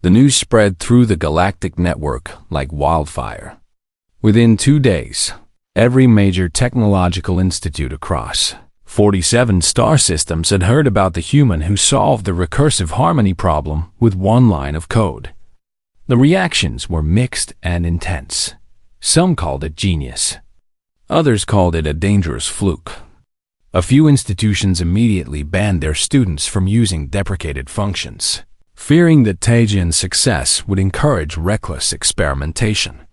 The news spread through the galactic network like wildfire. Within 2 days, every major technological institute across 47 star systems had heard about the human who solved the recursive harmony problem with one line of code. The reactions were mixed and intense. Some called it genius. Others called it a dangerous fluke. A few institutions immediately banned their students from using deprecated functions, fearing that Taejin's success would encourage reckless experimentation.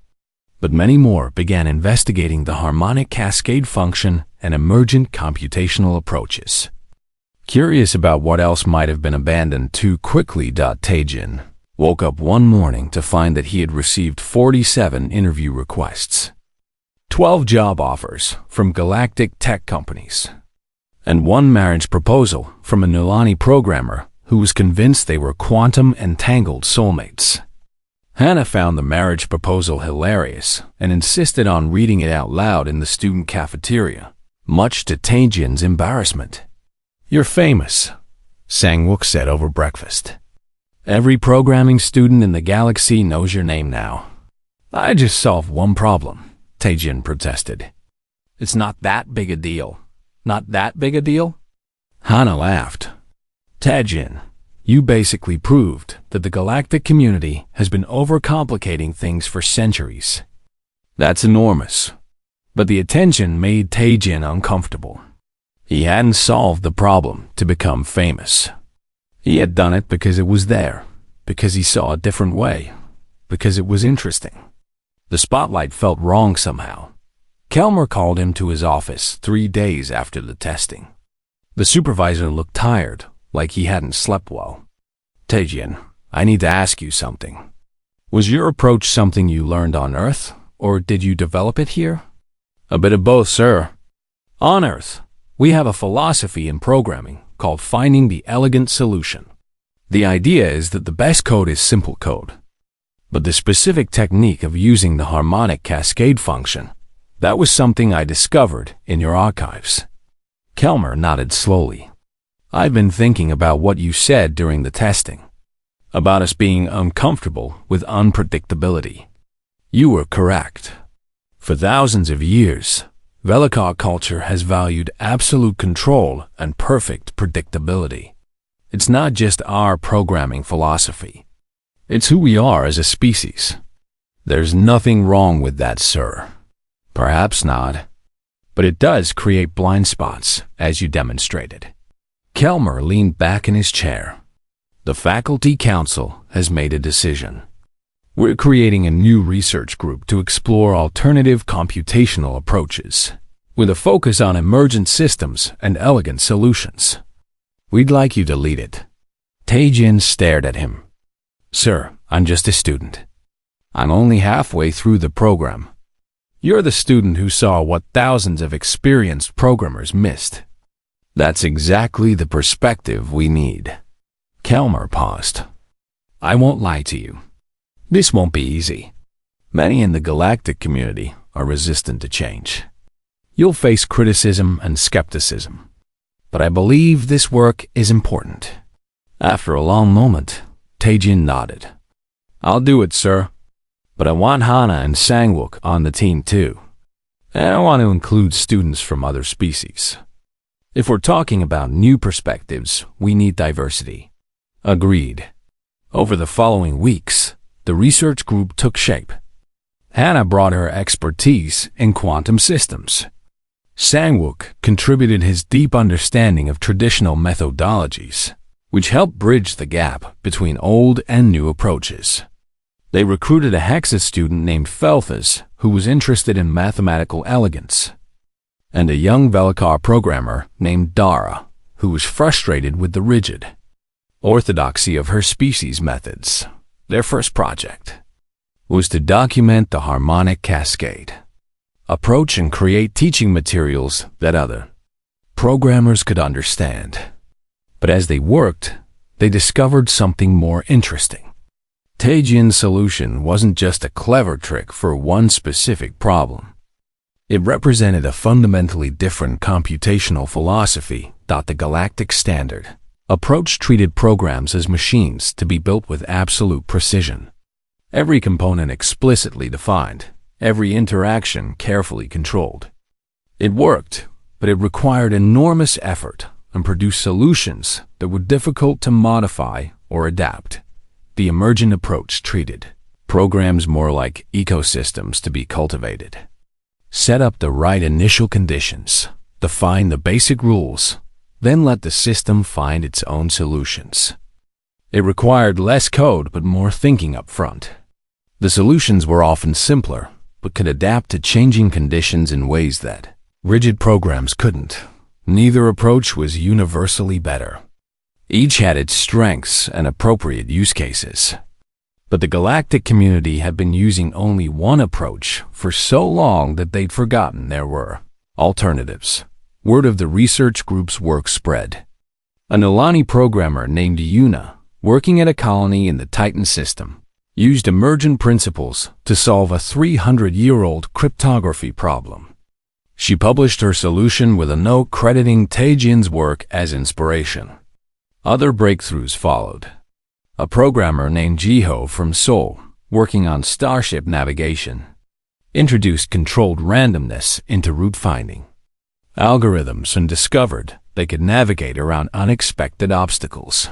But many more began investigating the harmonic cascade function and emergent computational approaches. Curious about what else might have been abandoned too quickly, Taejin woke up one morning to find that he had received 47 interview requests, 12 job offers from galactic tech companies, and one marriage proposal from a Nulani programmer who was convinced they were quantum-entangled soulmates. Hannah found the marriage proposal hilarious and insisted on reading it out loud in the student cafeteria, much to Taejin's embarrassment. "You're famous," Sang-wook said over breakfast. "Every programming student in the galaxy knows your name now." "I just solved one problem," Taejin protested. "It's not that big a deal." "Not that big a deal?" Hannah laughed. "Taejin, you basically proved that the galactic community has been overcomplicating things for centuries. That's enormous." But the attention made Taejin uncomfortable. He hadn't solved the problem to become famous. He had done it because it was there, because he saw a different way, because it was interesting. The spotlight felt wrong somehow. Kelmer called him to his office 3 days after the testing. The supervisor looked tired, like he hadn't slept well. "Taejin, I need to ask you something. Was your approach something you learned on Earth, or did you develop it here?" "A bit of both, sir. On Earth, we have a philosophy in programming called finding the elegant solution. The idea is that the best code is simple code. But the specific technique of using the harmonic cascade function, that was something I discovered in your archives." Kelmer nodded slowly. "I've been thinking about what you said during the testing, about us being uncomfortable with unpredictability. You were correct. For thousands of years, Velikar culture has valued absolute control and perfect predictability. It's not just our programming philosophy. It's who we are as a species. There's nothing wrong with that, sir." "Perhaps not. But it does create blind spots, as you demonstrated." Kelmer leaned back in his chair. "The faculty council has made a decision. We're creating a new research group to explore alternative computational approaches, with a focus on emergent systems and elegant solutions. We'd like you to lead it." Taejin stared at him. "Sir, I'm just a student. I'm only halfway through the program. You're the student who saw what thousands of experienced programmers missed." "That's exactly the perspective we need." Kelmer paused. "I won't lie to you. This won't be easy. Many in the galactic community are resistant to change. You'll face criticism and skepticism. But I believe this work is important." After a long moment, Taejin nodded. "I'll do it, sir. But I want Hana and Sang-wook on the team too. And I want to include students from other species. If we're talking about new perspectives, we need diversity." Agreed. Over the following weeks, the research group took shape. Hannah brought her expertise in quantum systems. Sang-wook contributed his deep understanding of traditional methodologies, which helped bridge the gap between old and new approaches. They recruited a Hexa student named Felthas, who was interested in mathematical elegance, and a young Velikar programmer named Dara, who was frustrated with the rigid orthodoxy of her species' methods. Their first project was to document the harmonic cascade, approach and create teaching materials that other programmers could understand. But as they worked, they discovered something more interesting. Taejin's solution wasn't just a clever trick for one specific problem. It represented a fundamentally different computational philosophy, the galactic standard, Approach treated programs as machines to be built with absolute precision. Every component explicitly defined, every interaction carefully controlled. It worked, but it required enormous effort and produced solutions that were difficult to modify or adapt. The emergent approach treated programs more like ecosystems to be cultivated. Set up the right initial conditions, define the basic rules, then let the system find its own solutions. It required less code but more thinking up front. The solutions were often simpler, but could adapt to changing conditions in ways that rigid programs couldn't. Neither approach was universally better. Each had its strengths and appropriate use cases. But the galactic community had been using only one approach for so long that they'd forgotten there were alternatives. Word of the research group's work spread. A Nilani programmer named Yuna, working at a colony in the Titan system, used emergent principles to solve a 300-year-old cryptography problem. She published her solution with a note crediting Taejin's work as inspiration. Other breakthroughs followed. A programmer named Jiho from Seoul, working on starship navigation, introduced controlled randomness into route finding algorithms and discovered they could navigate around unexpected obstacles.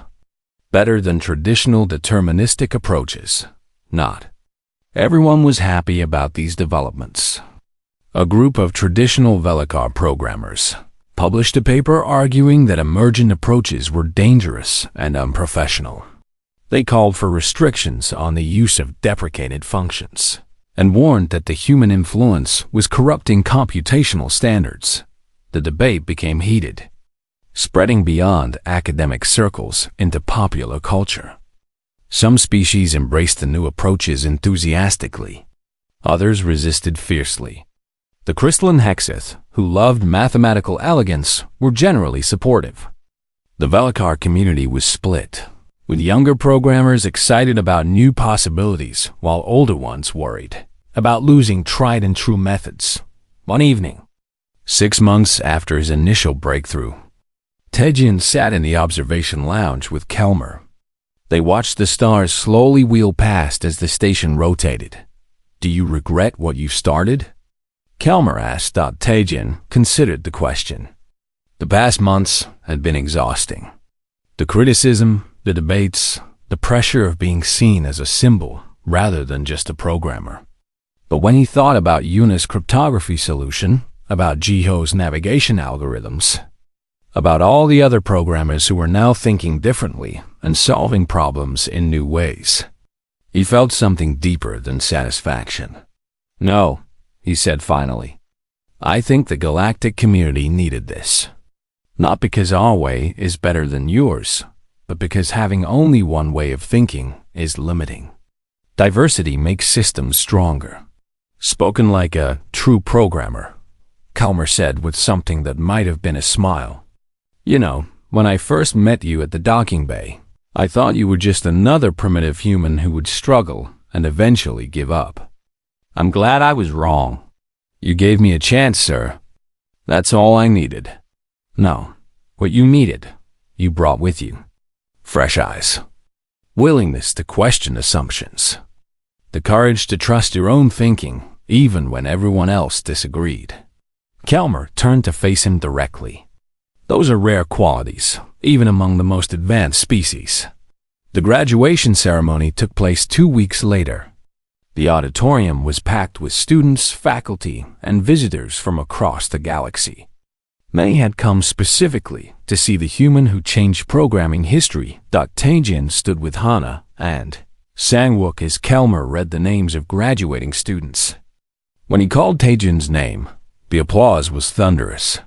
Better than traditional deterministic approaches. Not everyone was happy about these developments. A group of traditional Velikar programmers published a paper arguing that emergent approaches were dangerous and unprofessional. They called for restrictions on the use of deprecated functions and warned that the human influence was corrupting computational standards. The debate became heated, spreading beyond academic circles into popular culture. Some species embraced the new approaches enthusiastically. Others resisted fiercely. The crystalline Hexeth, who loved mathematical elegance, were generally supportive. The Velikar community was split, with younger programmers excited about new possibilities while older ones worried about losing tried-and-true methods. One evening, 6 months after his initial breakthrough, Taejin sat in the observation lounge with Kelmer. They watched the stars slowly wheel past as the station rotated. "Do you regret what you started?" Kelmer asked. Taejin considered the question. The past months had been exhausting. The criticism, the debates, the pressure of being seen as a symbol rather than just a programmer. But when he thought about Yuna's cryptography solution, about Jiho's navigation algorithms, about all the other programmers who were now thinking differently and solving problems in new ways, he felt something deeper than satisfaction. "No," he said finally. "I think the galactic community needed this. Not because our way is better than yours, but because having only one way of thinking is limiting. Diversity makes systems stronger." Spoken like a true programmer, Kelmer said with something that might have been a smile. "You know, when I first met you at the docking bay, I thought you were just another primitive human who would struggle and eventually give up. I'm glad I was wrong. You gave me a chance, sir. That's all I needed. No, what you needed, you brought with you. Fresh eyes. Willingness to question assumptions. The courage to trust your own thinking, even when everyone else disagreed." Kelmer turned to face him directly. Those are rare qualities, even among the most advanced species. The graduation ceremony took place 2 weeks later. The auditorium was packed with students, faculty, and visitors from across the galaxy. Many had come specifically to see the human who changed programming history. Taejin stood with Hana and Sangwook as Kelmer read the names of graduating students. When he called Taejin's name, the applause was thunderous.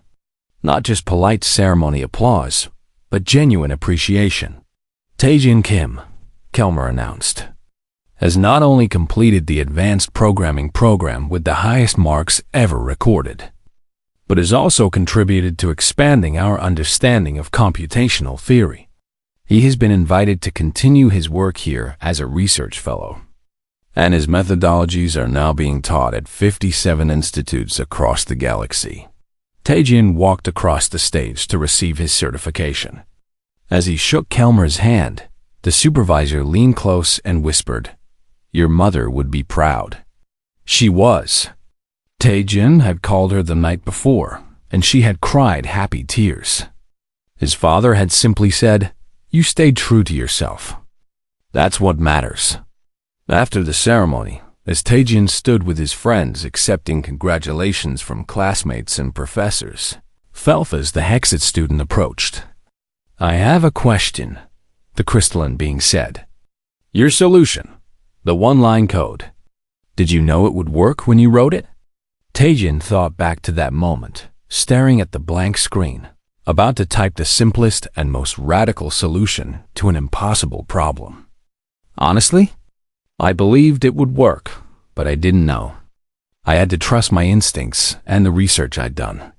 Not just polite ceremony applause, but genuine appreciation. Taejin Kim, Kelmer announced, has not only completed the advanced programming program with the highest marks ever recorded, but has also contributed to expanding our understanding of computational theory. He has been invited to continue his work here as a research fellow, and his methodologies are now being taught at 57 institutes across the galaxy. Taejin walked across the stage to receive his certification. As he shook Kelmer's hand, the supervisor leaned close and whispered, "Your mother would be proud." She was. Taejin had called her the night before, and she had cried happy tears. His father had simply said, "You stayed true to yourself. That's what matters." After the ceremony, as Taejin stood with his friends accepting congratulations from classmates and professors, Felfas, the Hexit student, approached. "I have a question," the crystalline being said. "Your solution, the one-line code. Did you know it would work when you wrote it?" Taejin thought back to that moment, staring at the blank screen, about to type the simplest and most radical solution to an impossible problem. "Honestly, I believed it would work, but I didn't know. I had to trust my instincts and the research I'd done.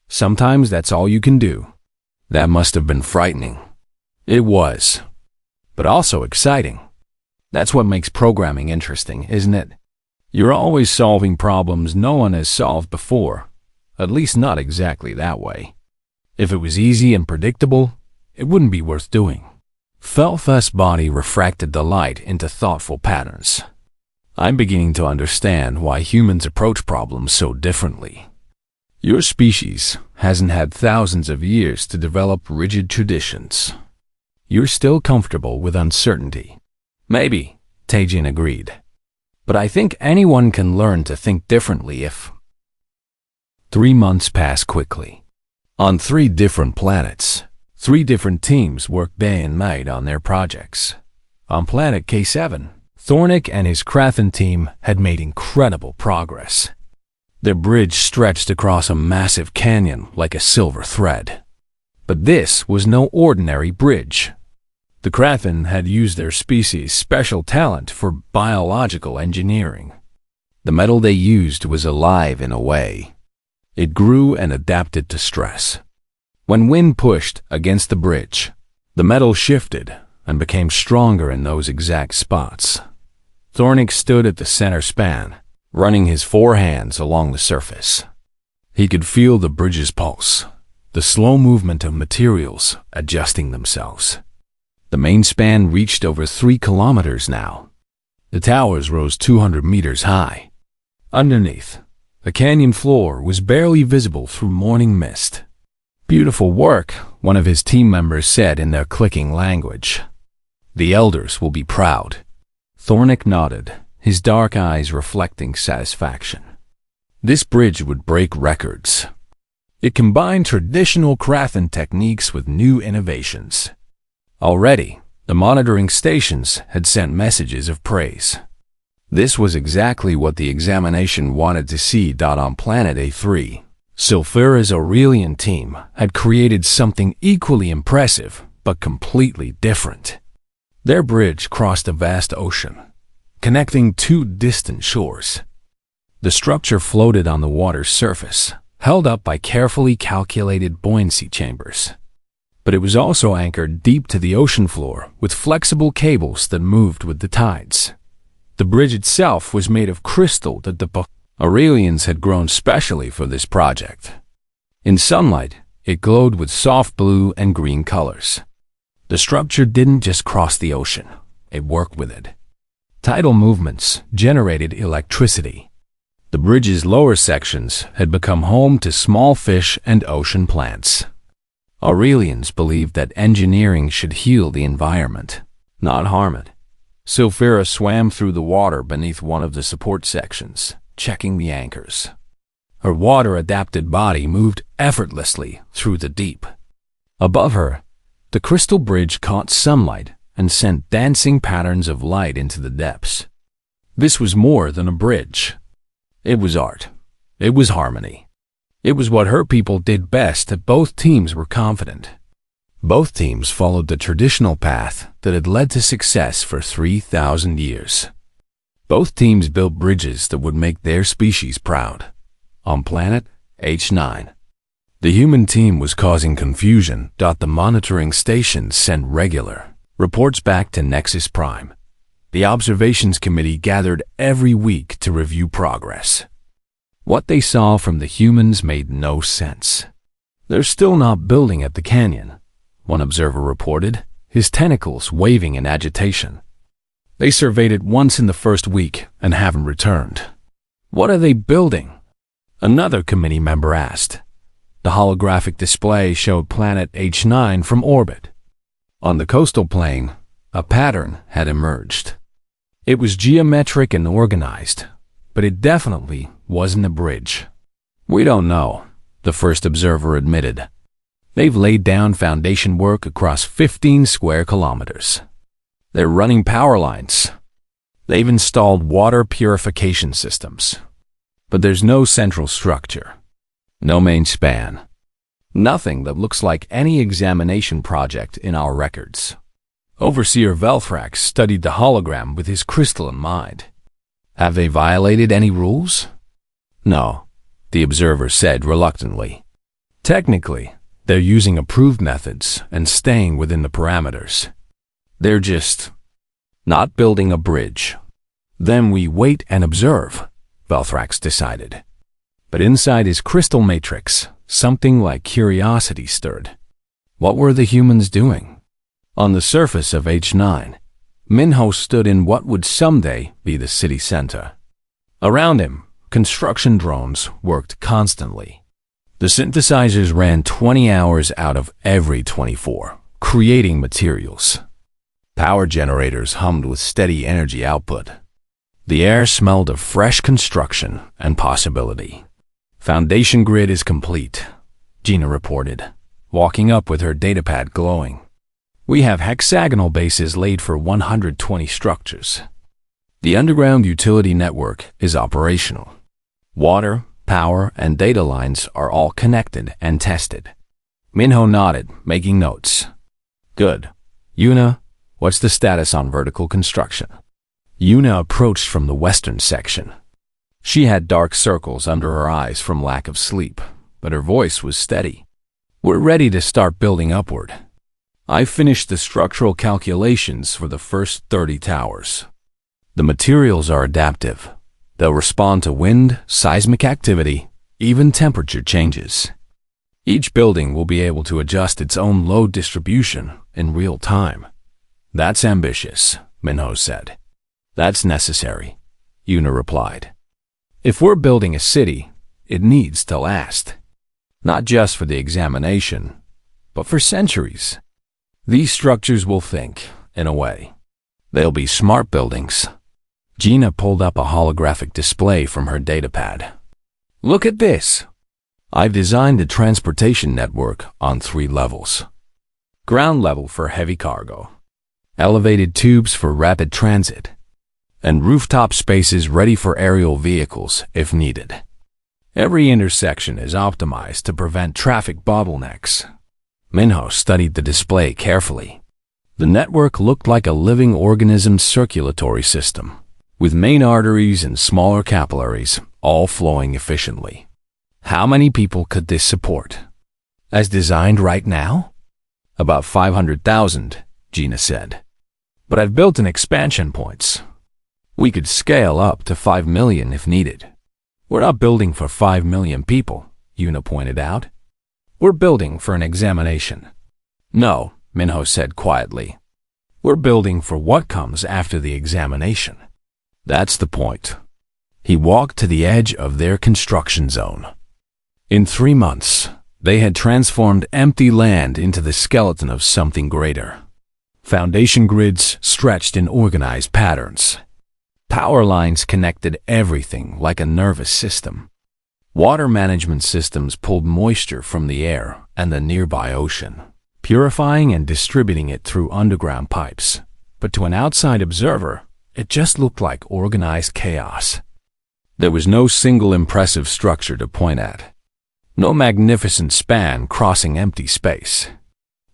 Sometimes that's all you can do." That must have been frightening. It was, but also exciting. That's what makes programming interesting, isn't it? You're always solving problems no one has solved before, at least not exactly that way. If it was easy and predictable, it wouldn't be worth doing. Felfas' body refracted the light into thoughtful patterns. "I'm beginning to understand why humans approach problems so differently. Your species hasn't had thousands of years to develop rigid traditions. You're still comfortable with uncertainty." "Maybe," Taejin agreed. "But I think anyone can learn to think differently if—" 3 months passed quickly. On 3 different planets, 3 different teams worked day and night on their projects. On planet K7, Thornick and his Krathen team had made incredible progress. Their bridge stretched across a massive canyon like a silver thread. But this was no ordinary bridge. The Krathen had used their species' special talent for biological engineering. The metal they used was alive in a way. It grew and adapted to stress. When wind pushed against the bridge, the metal shifted and became stronger in those exact spots. Thornick stood at the center span, running his 4 hands along the surface. He could feel the bridge's pulse, the slow movement of materials adjusting themselves. The main span reached over 3 kilometers now. The towers rose 200 meters high. Underneath, the canyon floor was barely visible through morning mist. "Beautiful work," one of his team members said in their clicking language. "The elders will be proud." Thornick nodded, his dark eyes reflecting satisfaction. This bridge would break records. It combined traditional Krathen techniques with new innovations. Already, the monitoring stations had sent messages of praise. This was exactly what the examination wanted to see. On planet A3, Sulfura's Aurelian team had created something equally impressive, but completely different. Their bridge crossed a vast ocean, connecting 2 distant shores. The structure floated on the water's surface, held up by carefully calculated buoyancy chambers. But it was also anchored deep to the ocean floor with flexible cables that moved with the tides. The bridge itself was made of crystal that the Aurelians had grown specially for this project. In sunlight, it glowed with soft blue and green colors. The structure didn't just cross the ocean, it worked with it. Tidal movements generated electricity. The bridge's lower sections had become home to small fish and ocean plants. Aurelians believed that engineering should heal the environment, not harm it. Sulfura swam through the water beneath one of the support sections, checking the anchors. Her water-adapted body moved effortlessly through the deep. Above her, the crystal bridge caught sunlight and sent dancing patterns of light into the depths. This was more than a bridge. It was art. It was harmony. It was what her people did best, that both teams were confident. Both teams followed the traditional path that had led to success for 3,000 years. Both teams built bridges that would make their species proud. On planet H9, the human team was causing confusion. The monitoring stations sent regular reports back to Nexus Prime. The observations committee gathered every week to review progress. What they saw from the humans made no sense. They're still not building at the canyon. one observer reported, his tentacles waving in agitation. They surveyed it once in the first week and haven't returned. What are they building? Another committee member asked. The holographic display showed planet H9 from orbit. On the coastal plain, a pattern had emerged. It was geometric and organized, but it definitely wasn't a bridge. We don't know, the first observer admitted. They've laid down foundation work across 15 square kilometers. They're running power lines. They've installed water purification systems. But there's no central structure. No main span. Nothing that looks like any examination project in our records. Overseer Velthrax studied the hologram with his crystalline mind. Have they violated any rules? No, the observer said reluctantly. Technically, they're using approved methods and staying within the parameters. They're just not building a bridge. Then we wait and observe, Velthrax decided. But inside his crystal matrix, something like curiosity stirred. What were the humans doing? On the surface of H9, Minho stood in what would someday be the city center. Around him, construction drones worked constantly. The synthesizers ran 20 hours out of every 24, creating materials. Power generators hummed with steady energy output. The air smelled of fresh construction and possibility. Foundation grid is complete, Gina reported, walking up with her datapad glowing. We have hexagonal bases laid for 120 structures. The underground utility network is operational. Water, power, and data lines are all connected and tested. Minho nodded, making notes. Good. Yuna, what's the status on vertical construction? Yuna approached from the western section. She had dark circles under her eyes from lack of sleep, but her voice was steady. We're ready to start building upward. I finished the structural calculations for the first 30 towers. The materials are adaptive. They'll respond to wind, seismic activity, even temperature changes. Each building will be able to adjust its own load distribution in real time. That's ambitious, Minho said. That's necessary, Yuna replied. If we're building a city, it needs to last. Not just for the examination, but for centuries. These structures will think, in a way. They'll be smart buildings. Gina pulled up a holographic display from her datapad. Look at this. I've designed a transportation network on 3 levels. Ground level for heavy cargo, elevated tubes for rapid transit, and rooftop spaces ready for aerial vehicles if needed. Every intersection is optimized to prevent traffic bottlenecks. Minho studied the display carefully. The network looked like a living organism's circulatory system, with main arteries and smaller capillaries all flowing efficiently. How many people could this support? As designed right now? About 500,000, Gina said. But I've built in expansion points. We could scale up to 5 million if needed. We're not building for 5 million people, Yuna pointed out. We're building for an examination. No, Minho said quietly. We're building for what comes after the examination. That's the point. He walked to the edge of their construction zone. In 3 months, they had transformed empty land into the skeleton of something greater. Foundation grids stretched in organized patterns. Power lines connected everything like a nervous system. Water management systems pulled moisture from the air and the nearby ocean, purifying and distributing it through underground pipes. But to an outside observer, it just looked like organized chaos. There was no single impressive structure to point at. No magnificent span crossing empty space.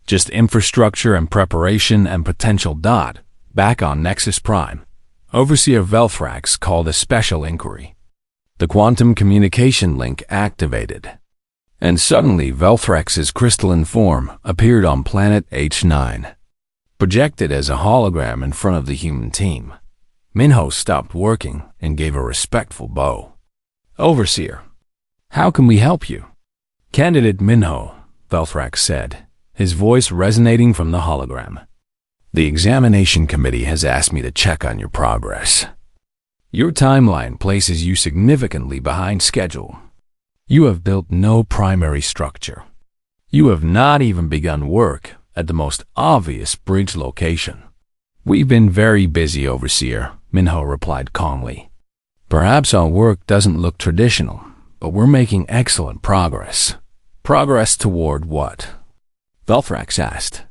Just infrastructure and preparation and potential dot back on Nexus Prime. Overseer Velthrax called a special inquiry. The quantum communication link activated. And suddenly Velthrax's crystalline form appeared on planet H9. Projected as a hologram in front of the human team. Minho stopped working and gave a respectful bow. Overseer, how can we help you? Candidate Minho, Velthrax said, his voice resonating from the hologram. "The examination committee has asked me to check on your progress. Your timeline places you significantly behind schedule. You have built no primary structure. You have not even begun work at the most obvious bridge location." "We've been very busy, Overseer," Minho replied calmly. "Perhaps our work doesn't look traditional, but we're making excellent progress." "Progress toward what?" Velthrax asked.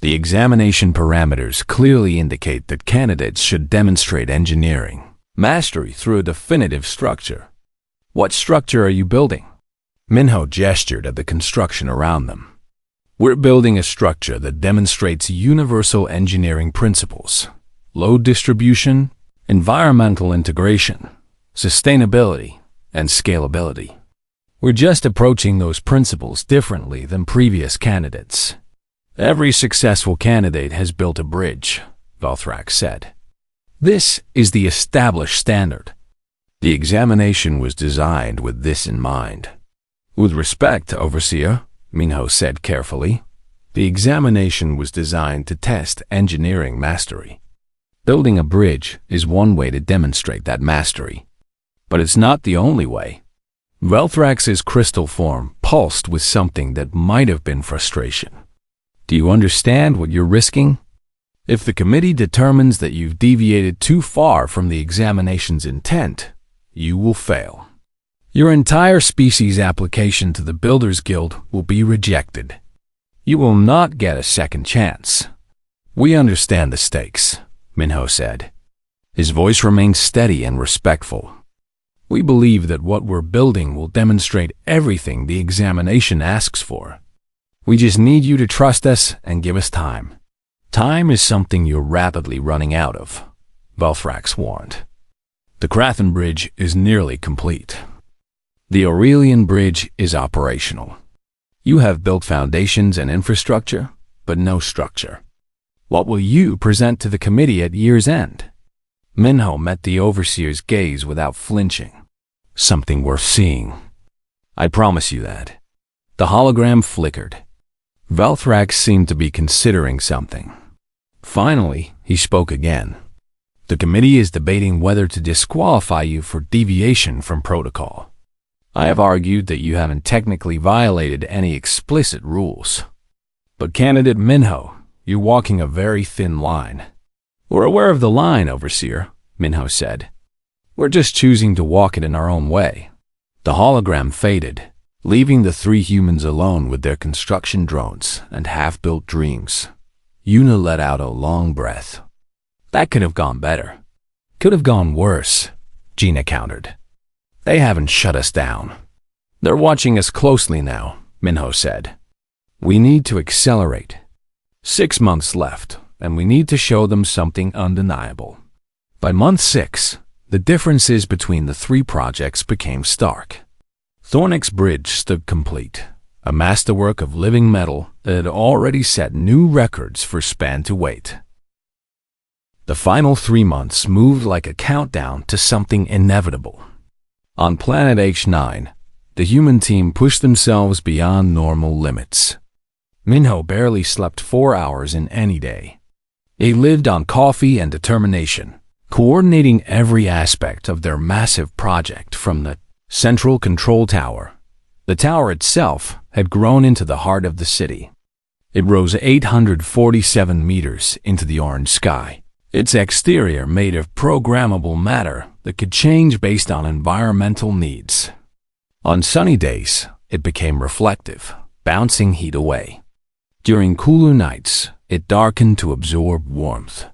"The examination parameters clearly indicate that candidates should demonstrate engineering mastery through a definitive structure." "What structure are you building?" Minho gestured at the construction around them. "We're building a structure that demonstrates universal engineering principles: load distribution, environmental integration, sustainability, and scalability. We're just approaching those principles differently than previous candidates. Every successful candidate has built a bridge," Velthrax said. "This is the established standard. The examination was designed with this in mind." "With respect, Overseer," Minho said carefully, "the examination was designed to test engineering mastery. Building a bridge is one way to demonstrate that mastery, but it's not the only way." Velthrax's crystal form pulsed with something that might have been frustration. "Do you understand what you're risking? If the committee determines that you've deviated too far from the examination's intent, you will fail. Your entire species application to the Builders Guild will be rejected. You will not get a second chance." "We understand the stakes," Minho said. His voice remained steady and respectful. "We believe that what we're building will demonstrate everything the examination asks for. We just need you to trust us and give us time." "Time is something you're rapidly running out of," Velthrax warned. "The Krathen Bridge is nearly complete. The Aurelian Bridge is operational. You have built foundations and infrastructure, but no structure. What will you present to the committee at year's end?" Minho met the Overseer's gaze without flinching. "Something worth seeing. I promise you that." The hologram flickered. Velthrax seemed to be considering something. Finally, he spoke again. "The committee is debating whether to disqualify you for deviation from protocol. I have argued that you haven't technically violated any explicit rules. But candidate Minho, you're walking a very thin line." "We're aware of the line, Overseer," Minho said. "We're just choosing to walk it in our own way." The hologram faded, leaving the three humans alone with their construction drones and half-built dreams. Yuna let out a long breath. "That could have gone better." "Could have gone worse," Gina countered. "They haven't shut us down. They're watching us closely now," Minho said. "We need to accelerate. 6 months left, and we need to show them something undeniable." By month 6, the differences between the three projects became stark. Thornix Bridge stood complete, a masterwork of living metal that had already set new records for span to weight. The final 3 months moved like a countdown to something inevitable. On planet H9, the human team pushed themselves beyond normal limits. Minho barely slept 4 hours in any day. He lived on coffee and determination, coordinating every aspect of their massive project from the central control tower. The tower itself had grown into the heart of the city. It rose 847 meters into the orange sky, its exterior made of programmable matter that could change based on environmental needs. On sunny days, it became reflective, bouncing heat away. During cooler nights, it darkened to absorb warmth.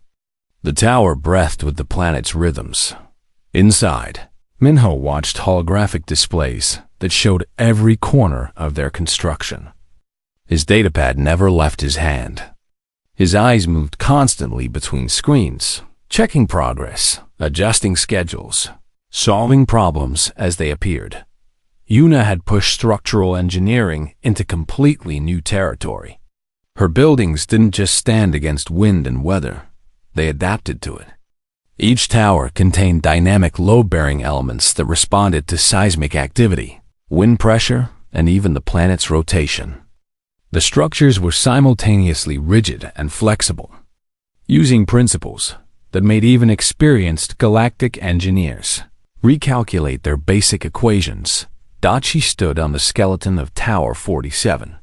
The tower breathed with the planet's rhythms. Inside, Minho watched holographic displays that showed every corner of their construction. His datapad never left his hand. His eyes moved constantly between screens, checking progress, adjusting schedules, solving problems as they appeared. Yuna had pushed structural engineering into completely new territory. Her buildings didn't just stand against wind and weather, they adapted to it. Each tower contained dynamic load-bearing elements that responded to seismic activity, wind pressure, and even the planet's rotation. The structures were simultaneously rigid and flexible, using principles that made even experienced galactic engineers recalculate their basic equations. She stood on the skeleton of Tower 47,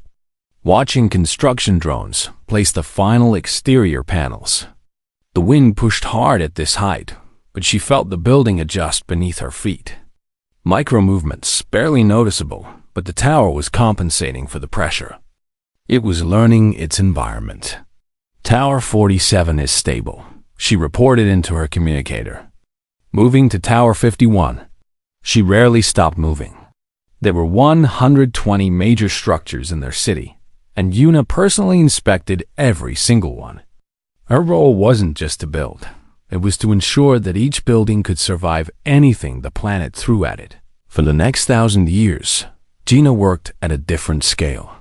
watching construction drones place the final exterior panels. The wind pushed hard at this height, but she felt the building adjust beneath her feet. Micro-movements, barely noticeable, but the tower was compensating for the pressure. It was learning its environment. Tower 47 is stable, she reported into her communicator. Moving to Tower 51. She rarely stopped moving. There were 120 major structures in their city, and Yuna personally inspected every single one. Her role wasn't just to build. It was to ensure that each building could survive anything the planet threw at it. For the next 1,000 years, Gina worked at a different scale.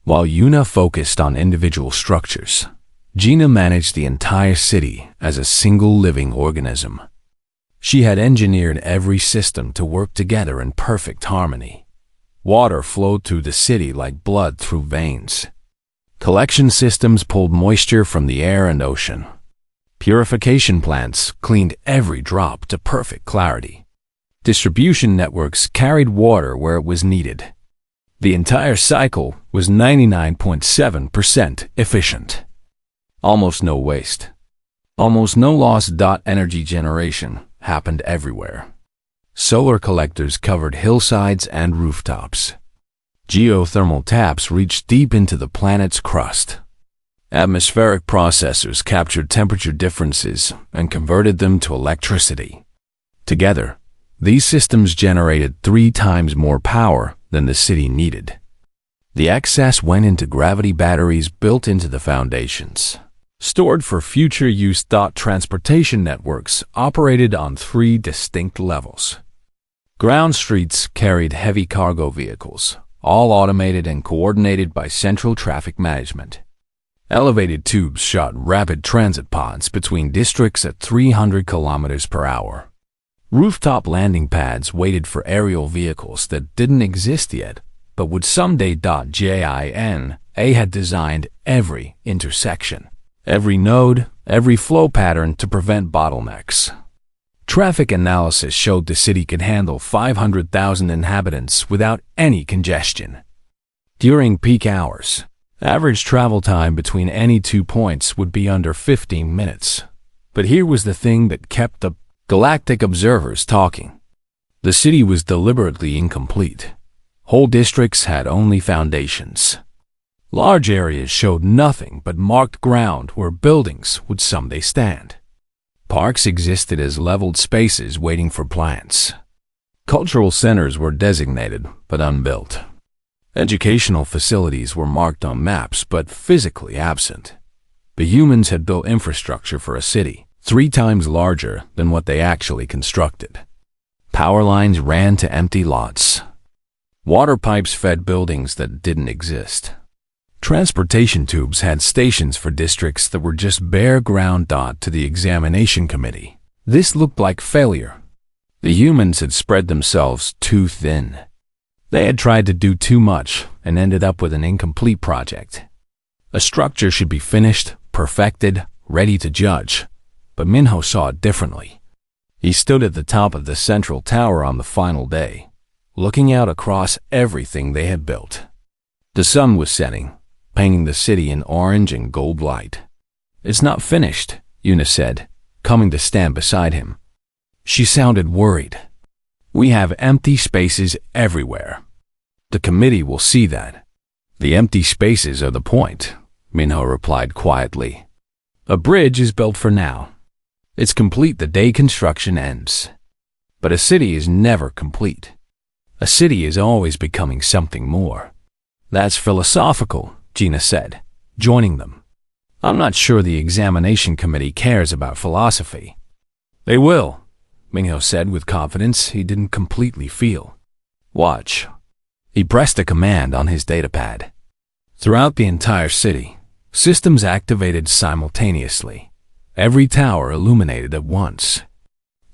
While Yuna focused on individual structures, Gina managed the entire city as a single living organism. She had engineered every system to work together in perfect harmony. Water flowed through the city like blood through veins. Collection systems pulled moisture from the air and ocean. Purification plants cleaned every drop to perfect clarity. Distribution networks carried water where it was needed. The entire cycle was 99.7% efficient. Almost no waste. Almost no loss. Energy generation happened everywhere. Solar collectors covered hillsides and rooftops. Geothermal taps reached deep into the planet's crust. Atmospheric processors captured temperature differences and converted them to electricity. Together, these systems generated 3 times more power than the city needed. The excess went into gravity batteries built into the foundations, stored for future use. Transportation networks operated on 3 distinct levels. Ground streets carried heavy cargo vehicles, all automated and coordinated by central traffic management. Elevated tubes shot rapid transit pods between districts at 300 kilometers per hour. Rooftop landing pads waited for aerial vehicles that didn't exist yet, but would someday. Jina had designed every intersection, every node, every flow pattern to prevent bottlenecks. Traffic analysis showed the city could handle 500,000 inhabitants without any congestion. During peak hours, average travel time between any 2 points would be under 15 minutes. But here was the thing that kept the galactic observers talking. The city was deliberately incomplete. Whole districts had only foundations. Large areas showed nothing but marked ground where buildings would someday stand. Parks existed as leveled spaces waiting for plants. Cultural centers were designated but unbuilt. Educational facilities were marked on maps but physically absent. The humans had built infrastructure for a city 3 times larger than what they actually constructed. Power lines ran to empty lots. Water pipes fed buildings that didn't exist. Transportation tubes had stations for districts that were just bare ground. To the examination committee, this looked like failure. The humans had spread themselves too thin. They had tried to do too much and ended up with an incomplete project. A structure should be finished, perfected, ready to judge, but Minho saw it differently. He stood at the top of the central tower on the final day, looking out across everything they had built. The sun was setting, painting the city in orange and gold light. "It's not finished," Yuna said, coming to stand beside him. She sounded worried. "We have empty spaces everywhere. The committee will see that." "The empty spaces are the point," Minho replied quietly. "A bridge is built for now. It's complete the day construction ends. But a city is never complete. A city is always becoming something more." "That's philosophical," Gina said, joining them. "I'm not sure the examination committee cares about philosophy." "They will," Minho said with confidence he didn't completely feel. "Watch." He pressed a command on his datapad. Throughout the entire city, systems activated simultaneously. Every tower illuminated at once.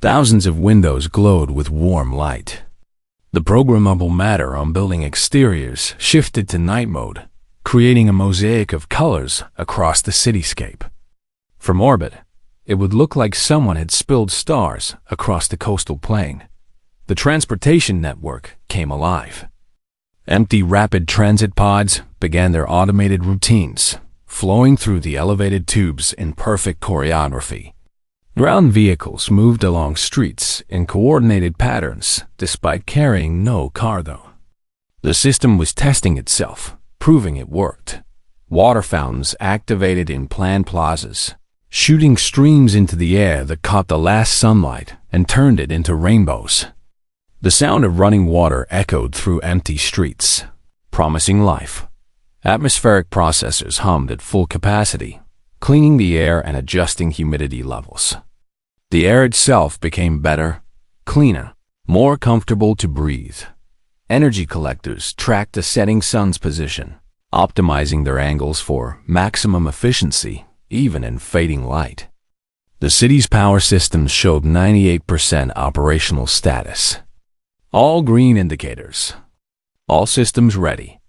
Thousands of windows glowed with warm light. The programmable matter on building exteriors shifted to night mode, creating a mosaic of colors across the cityscape. From orbit, it would look like someone had spilled stars across the coastal plain. The transportation network came alive. Empty rapid transit pods began their automated routines, flowing through the elevated tubes in perfect choreography. Ground vehicles moved along streets in coordinated patterns despite carrying no cargo. The system was testing itself, proving it worked. Water fountains activated in planned plazas, shooting streams into the air that caught the last sunlight and turned it into rainbows. The sound of running water echoed through empty streets, promising life. Atmospheric processors hummed at full capacity, cleaning the air and adjusting humidity levels. The air itself became better, cleaner, more comfortable to breathe. Energy collectors tracked the setting sun's position, optimizing their angles for maximum efficiency, even in fading light. The city's power systems showed 98% operational status. All green indicators. All systems ready.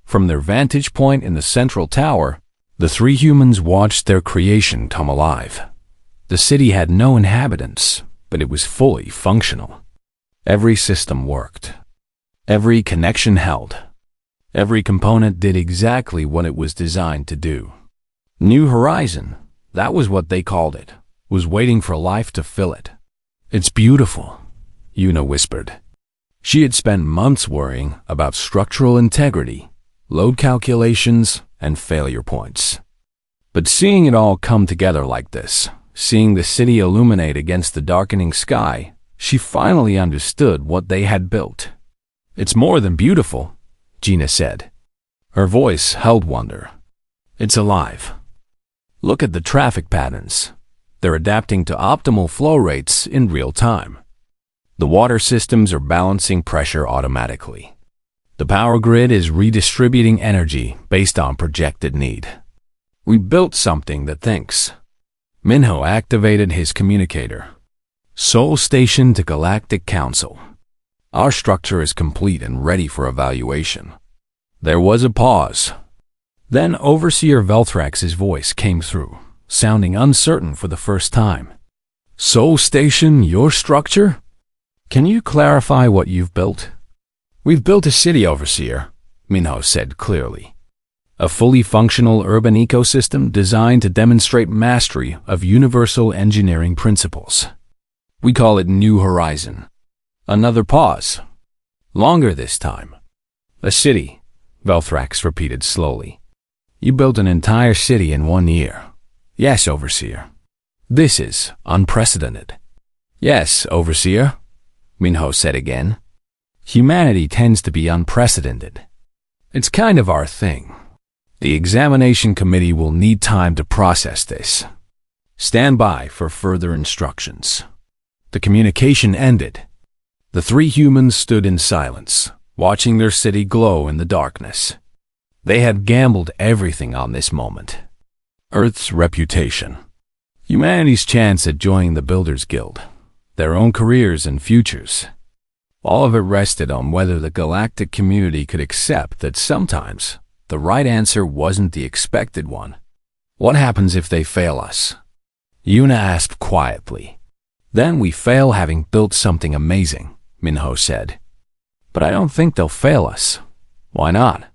From their vantage point in the central tower, the three humans watched their creation come alive. The city had no inhabitants, but it was fully functional. Every system worked. Every connection held. Every component did exactly what it was designed to do. New Horizon, that was what they called it, was waiting for life to fill it. "It's beautiful," Una whispered. She had spent months worrying about structural integrity, load calculations, and failure points. But seeing it all come together like this, seeing the city illuminate against the darkening sky, she finally understood what they had built. "It's more than beautiful," Gina said. Her voice held wonder. "It's alive. Look at the traffic patterns. They're adapting to optimal flow rates in real time. The water systems are balancing pressure automatically. The power grid is redistributing energy based on projected need. We built something that thinks." Minho activated his communicator. "Soul Station to Galactic Council. Our structure is complete and ready for evaluation." There was a pause. Then Overseer Velthrax's voice came through, sounding uncertain for the first time. "Soul Station, your structure? Can you clarify what you've built?" "We've built a city, Overseer," Minho said clearly. "A fully functional urban ecosystem designed to demonstrate mastery of universal engineering principles. We call it New Horizon." Another pause. Longer this time. "A city," Velthrax repeated slowly. "You built an entire city in 1 year." "Yes, Overseer." "This is unprecedented." "Yes, Overseer," Minho said again. "Humanity tends to be unprecedented. It's kind of our thing. The examination committee will need time to process this. Stand by for further instructions." The communication ended. The three humans stood in silence, watching their city glow in the darkness. They had gambled everything on this moment. Earth's reputation, humanity's chance at joining the Builders Guild, their own careers and futures. All of it rested on whether the galactic community could accept that sometimes the right answer wasn't the expected one. "What happens if they fail us?" Una asked quietly. "Then we fail having built something amazing," Minho said. "But I don't think they'll fail us." "Why not?"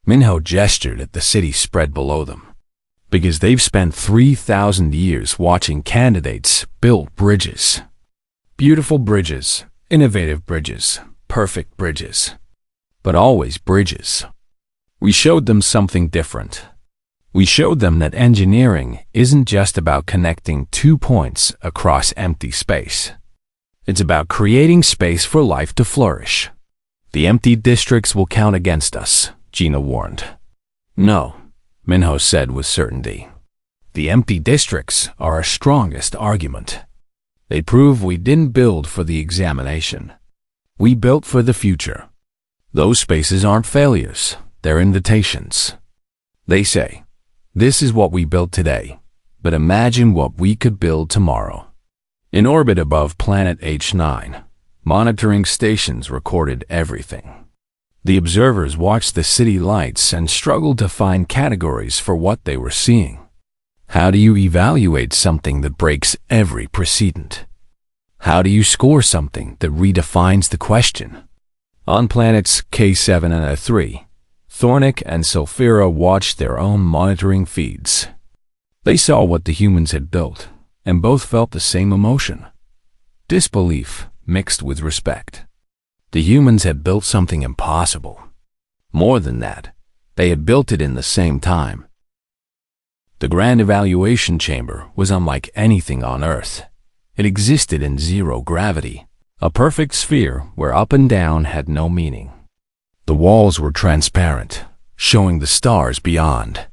Minho gestured at the city spread below them. "Because they've spent 3,000 years watching candidates build bridges. Beautiful bridges, innovative bridges, perfect bridges. But always bridges. We showed them something different. We showed them that engineering isn't just about connecting 2 points across empty space. It's about creating space for life to flourish. The empty districts will count against us," Gina warned. "No," Minho said with certainty. "The empty districts are our strongest argument. They prove we didn't build for the examination. We built for the future. Those spaces aren't failures, they're invitations. They say, this is what we built today, but imagine what we could build tomorrow." In orbit above planet H9, monitoring stations recorded everything. The observers watched the city lights and struggled to find categories for what they were seeing. How do you evaluate something that breaks every precedent? How do you score something that redefines the question? On planets K7 and A3, Thornik and Sulfira watched their own monitoring feeds. They saw what the humans had built, and both felt the same emotion: disbelief mixed with respect. The humans had built something impossible. More than that, they had built it in the same time. The Grand Evaluation Chamber was unlike anything on Earth. It existed in zero gravity, a perfect sphere where up and down had no meaning. The walls were transparent, showing the stars beyond.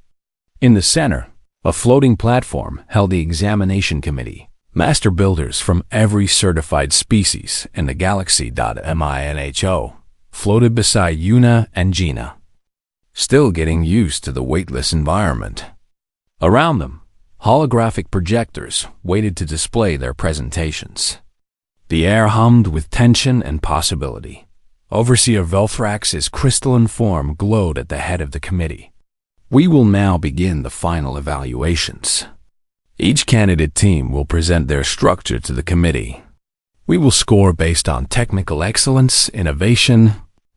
In the center, a floating platform held the examination committee, master builders from every certified species in the galaxy. Minho floated beside Yuna and Gina, still getting used to the weightless environment. Around them, holographic projectors waited to display their presentations. The air hummed with tension and possibility. Overseer Velthrax's crystalline form glowed at the head of the committee. We will now begin the final evaluations. Each candidate team will present their structure to the committee. We will score based on technical excellence, innovation,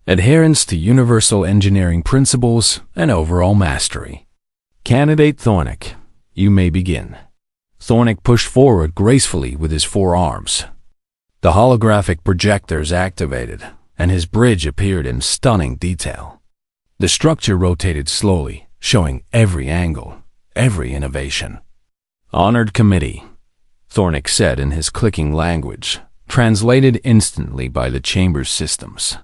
adherence to universal engineering principles, and overall mastery. Candidate Thornik, you may begin. Thornik pushed forward gracefully with his forearms. The holographic projectors activated, and his bridge appeared in stunning detail. The structure rotated slowly, showing every angle, every innovation. Honored Committee, Thornik said in his clicking language, translated instantly by the chamber's systems.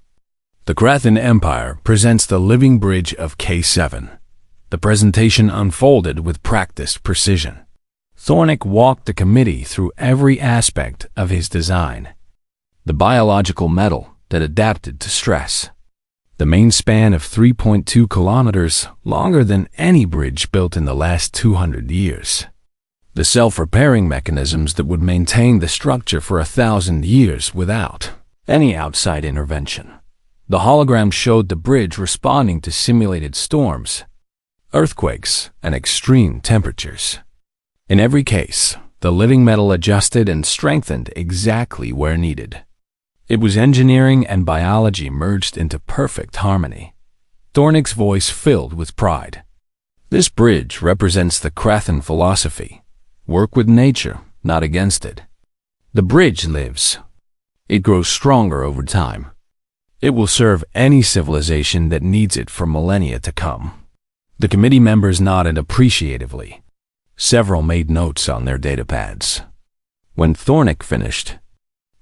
The Krathan Empire presents the living bridge of K7. The presentation unfolded with practiced precision. Thornik walked the committee through every aspect of his design. The biological metal that adapted to stress. The main span of 3.2 kilometers, longer than any bridge built in the last 200 years. The self-repairing mechanisms that would maintain the structure for 1,000 years without any outside intervention. The hologram showed the bridge responding to simulated storms, earthquakes, and extreme temperatures. In every case, the living metal adjusted and strengthened exactly where needed. It was engineering and biology merged into perfect harmony. Thornik's voice filled with pride. This bridge represents the Krathan philosophy. Work with nature, not against it. The bridge lives. It grows stronger over time. It will serve any civilization that needs it for millennia to come. The committee members nodded appreciatively. Several made notes on their datapads. When Thornik finished,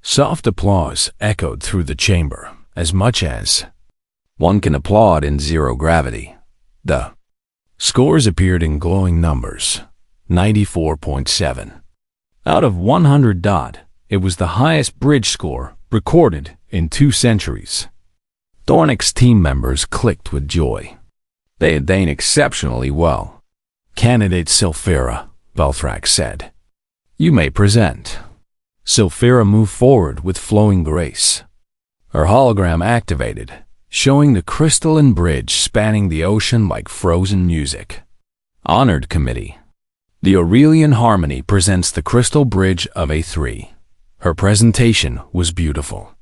soft applause echoed through the chamber, as much as one can applaud in zero gravity. The scores appeared in glowing numbers. 94.7. Out of 100. It was the highest bridge score recorded in 2 centuries. Thornik's team members clicked with joy. They had done exceptionally well. Candidate Sulfira, Velthrax said. You may present. Sulfira moved forward with flowing grace. Her hologram activated, showing the crystalline bridge spanning the ocean like frozen music. Honored Committee. The Aurelian Harmony presents the crystal bridge of A3. Her presentation was beautiful.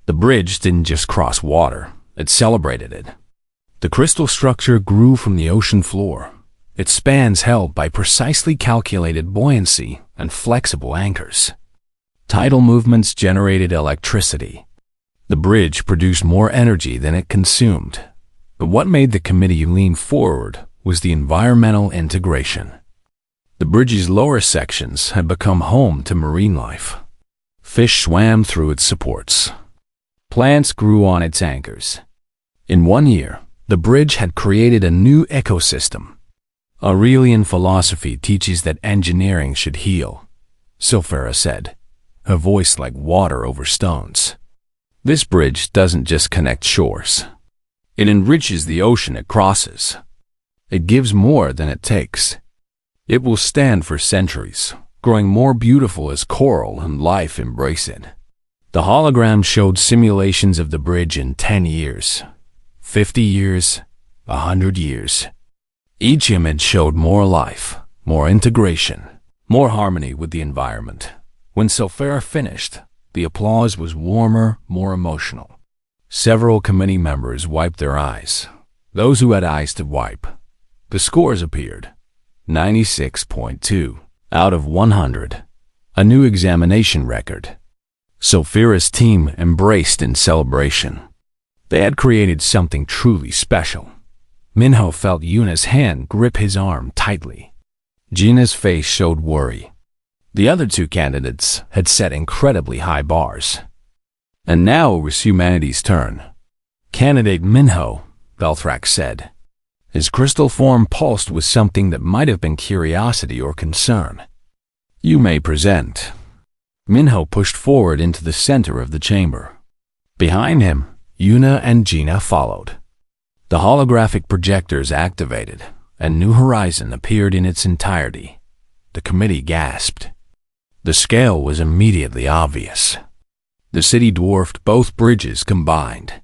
The bridge didn't just cross water, it celebrated it. The crystal structure grew from the ocean floor, its spans held by precisely calculated buoyancy and flexible anchors. Tidal movements generated electricity. The bridge produced more energy than it consumed. But what made the committee lean forward was the environmental integration. The bridge's lower sections had become home to marine life. Fish swam through its supports. Plants grew on its anchors. In 1 year, the bridge had created a new ecosystem. Aurelian philosophy teaches that engineering should heal, Sulfira said, her voice like water over stones. This bridge doesn't just connect shores. It enriches the ocean it crosses. It gives more than it takes. It will stand for centuries, growing more beautiful as coral and life embrace it. The hologram showed simulations of the bridge in 10 years. 50 years, 100 years. Each image showed more life, more integration, more harmony with the environment. When Sophia finished, the applause was warmer, more emotional. Several committee members wiped their eyes. Those who had eyes to wipe. The scores appeared. 96.2 out of 100. A new examination record. Sophia's team embraced in celebration. They had created something truly special. Minho felt Yuna's hand grip his arm tightly. Gina's face showed worry. The other two candidates had set incredibly high bars. And now it was humanity's turn. Candidate Minho, Belthrak said. His crystal form pulsed with something that might have been curiosity or concern. You may present. Minho pushed forward into the center of the chamber. Behind him, Yuna and Gina followed. The holographic projectors activated, and New Horizon appeared in its entirety. The committee gasped. The scale was immediately obvious. The city dwarfed both bridges combined.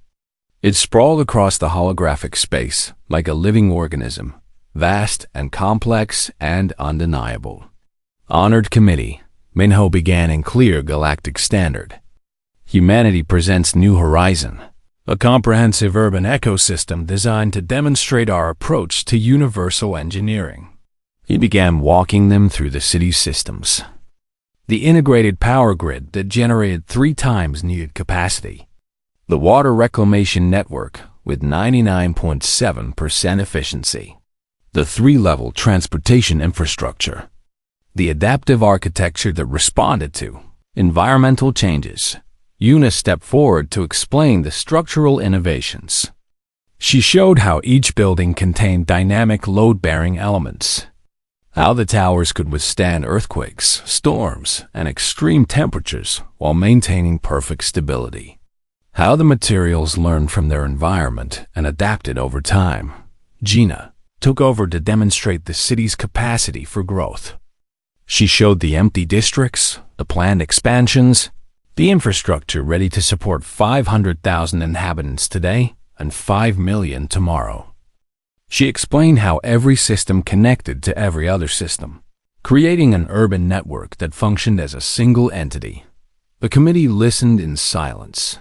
It sprawled across the holographic space like a living organism, vast and complex and undeniable. Honored Committee, Minho began in clear galactic standard. Humanity presents New Horizon, a comprehensive urban ecosystem designed to demonstrate our approach to universal engineering. He began walking them through the city's systems. The integrated power grid that generated 3 times needed capacity. The water reclamation network with 99.7% efficiency. The 3-level transportation infrastructure. The adaptive architecture that responded to environmental changes. Yuna stepped forward to explain the structural innovations. She showed how each building contained dynamic load-bearing elements, how the towers could withstand earthquakes, storms, and extreme temperatures while maintaining perfect stability, how the materials learned from their environment and adapted over time. Gina took over to demonstrate the city's capacity for growth. She showed the empty districts, the planned expansions, the infrastructure ready to support 500,000 inhabitants today and 5 million tomorrow. She explained how every system connected to every other system, creating an urban network that functioned as a single entity. The committee listened in silence.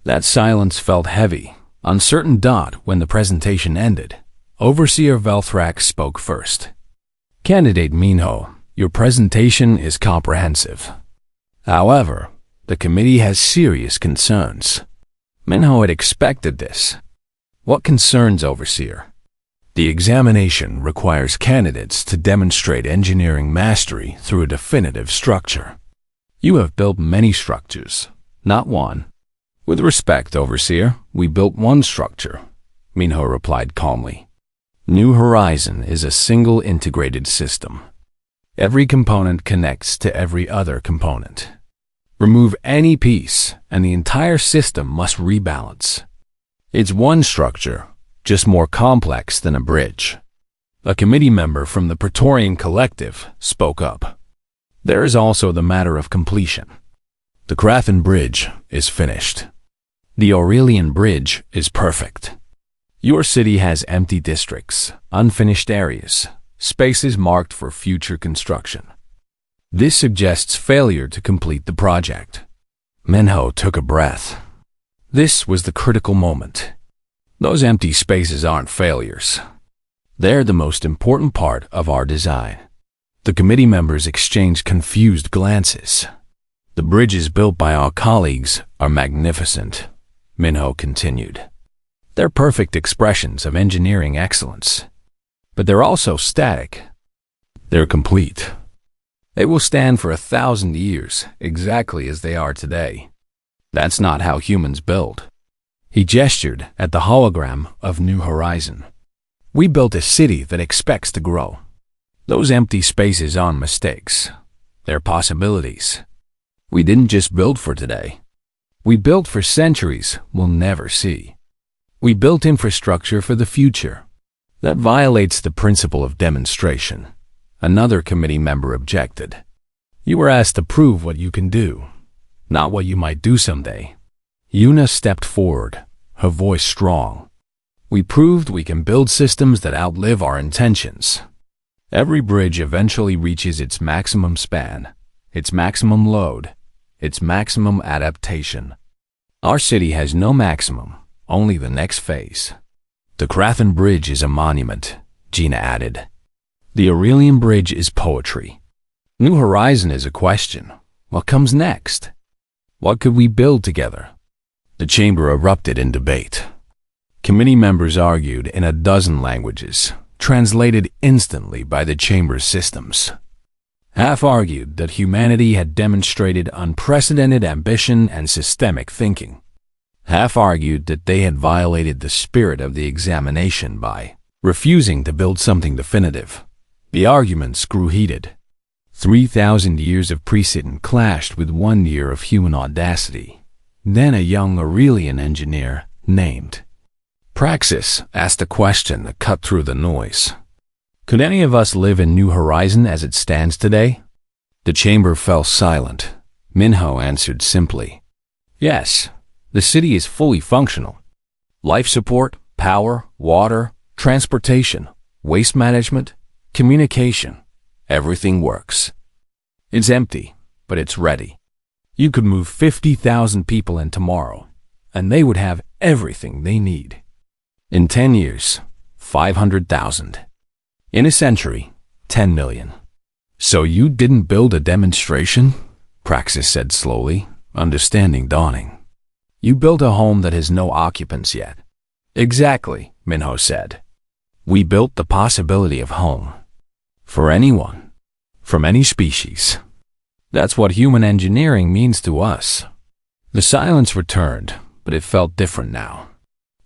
That silence felt heavy, uncertain. When the presentation ended, Overseer Velthrak spoke first. Candidate Minho, your presentation is comprehensive. However, the committee has serious concerns. Minho had expected this. What concerns, Overseer? The examination requires candidates to demonstrate engineering mastery through a definitive structure. You have built many structures, not one. With respect, Overseer, we built one structure, Minho replied calmly. New Horizon is a single integrated system. Every component connects to every other component. Remove any piece, and the entire system must rebalance. It's one structure, just more complex than a bridge. A committee member from the Praetorian Collective spoke up. There is also the matter of completion. The Crathan Bridge is finished. The Aurelian Bridge is perfect. Your city has empty districts, unfinished areas, spaces marked for future construction. This suggests failure to complete the project. Minho took a breath. This was the critical moment. Those empty spaces aren't failures. They're the most important part of our design. The committee members exchanged confused glances. The bridges built by our colleagues are magnificent, Minho continued. They're perfect expressions of engineering excellence. But they're also static. They're complete. They will stand for 1,000 years, exactly as they are today. That's not how humans build. He gestured at the hologram of New Horizon. We built a city that expects to grow. Those empty spaces aren't mistakes. They're possibilities. We didn't just build for today. We built for centuries we'll never see. We built infrastructure for the future. That violates the principle of demonstration. Another committee member objected. You were asked to prove what you can do, not what you might do someday. Yuna stepped forward, her voice strong. We proved we can build systems that outlive our intentions. Every bridge eventually reaches its maximum span, its maximum load, its maximum adaptation. Our city has no maximum, only the next phase. The Krathen Bridge is a monument, Gina added. The Aurelian Bridge is poetry. New Horizon is a question. What comes next? What could we build together? The chamber erupted in debate. Committee members argued in a dozen languages, translated instantly by the chamber's systems. Half argued that humanity had demonstrated unprecedented ambition and systemic thinking. Half argued that they had violated the spirit of the examination by refusing to build something definitive. The arguments grew heated. 3,000 years of precedent clashed with 1 year of human audacity. Then a young Aurelian engineer, named Praxis, asked a question that cut through the noise. Could any of us live in New Horizon as it stands today? The chamber fell silent. Minho answered simply, yes, the city is fully functional. Life support, power, water, transportation, waste management, communication, everything works. It's empty, but it's ready. You could move 50,000 people in tomorrow, and they would have everything they need. In 10 years, 500,000. In a century, 10 million. So you didn't build a demonstration? Praxis said slowly, understanding dawning. You built a home that has no occupants yet. Exactly, Minho said. We built the possibility of home. For anyone. From any species. That's what human engineering means to us. The silence returned, but it felt different now.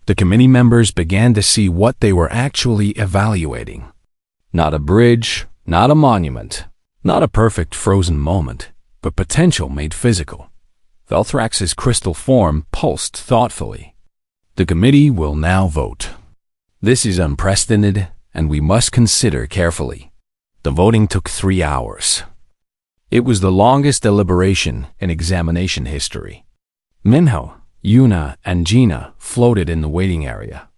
The committee members began to see what they were actually evaluating. Not a bridge, not a monument, not a perfect frozen moment, but potential made physical. Velthrax's crystal form pulsed thoughtfully. The committee will now vote. This is unprecedented, and we must consider carefully. The voting took 3 hours. It was the longest deliberation in examination history. Minho, Yuna, and Gina floated in the waiting area,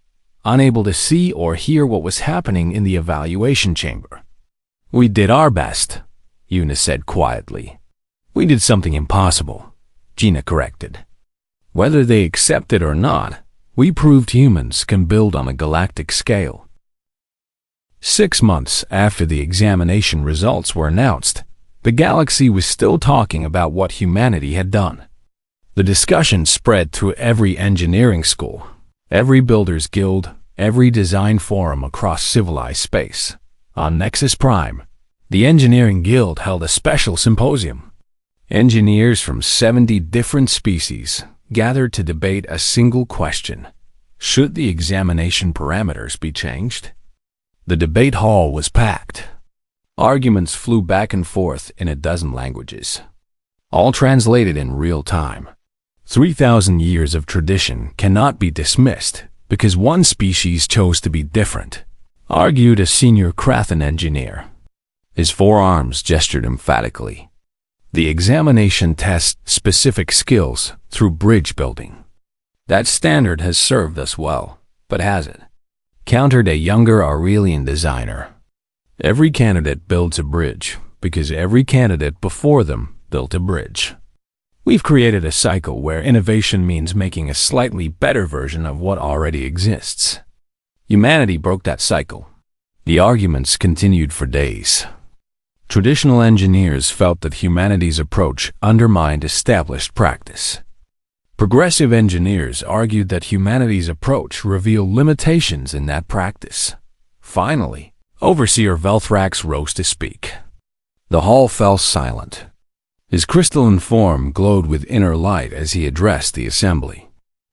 unable to see or hear what was happening in the evaluation chamber. We did our best, Yuna said quietly. We did something impossible, Gina corrected. Whether they accept it or not, we proved humans can build on a galactic scale. 6 months after the examination results were announced, the galaxy was still talking about what humanity had done. The discussion spread through every engineering school, every builder's guild, every design forum across civilized space. On Nexus Prime, the Engineering Guild held a special symposium. Engineers from 70 different species gathered to debate a single question. Should the examination parameters be changed? The debate hall was packed. Arguments flew back and forth in a dozen languages, all translated in real time. 3,000 years of tradition cannot be dismissed because one species chose to be different, argued a senior Krathen engineer. His forearms gestured emphatically. The examination tests specific skills through bridge building. That standard has served us well, but has it? Countered a younger Aurelian designer. Every candidate builds a bridge because every candidate before them built a bridge. We've created a cycle where innovation means making a slightly better version of what already exists. Humanity broke that cycle. The arguments continued for days. Traditional engineers felt that humanity's approach undermined established practice. Progressive engineers argued that humanity's approach revealed limitations in that practice. Finally, Overseer Velthrax rose to speak. The hall fell silent. His crystalline form glowed with inner light as he addressed the assembly.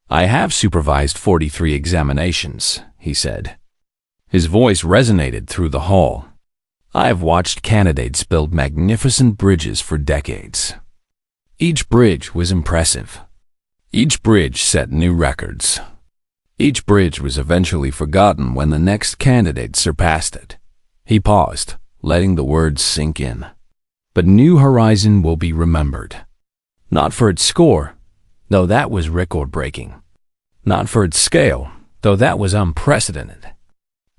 I have supervised 43 examinations, he said. His voice resonated through the hall. I have watched candidates build magnificent bridges for decades. Each bridge was impressive. Each bridge set new records. Each bridge was eventually forgotten when the next candidate surpassed it. He paused, letting the words sink in. But New Horizon will be remembered. Not for its score, though that was record-breaking. Not for its scale, though that was unprecedented.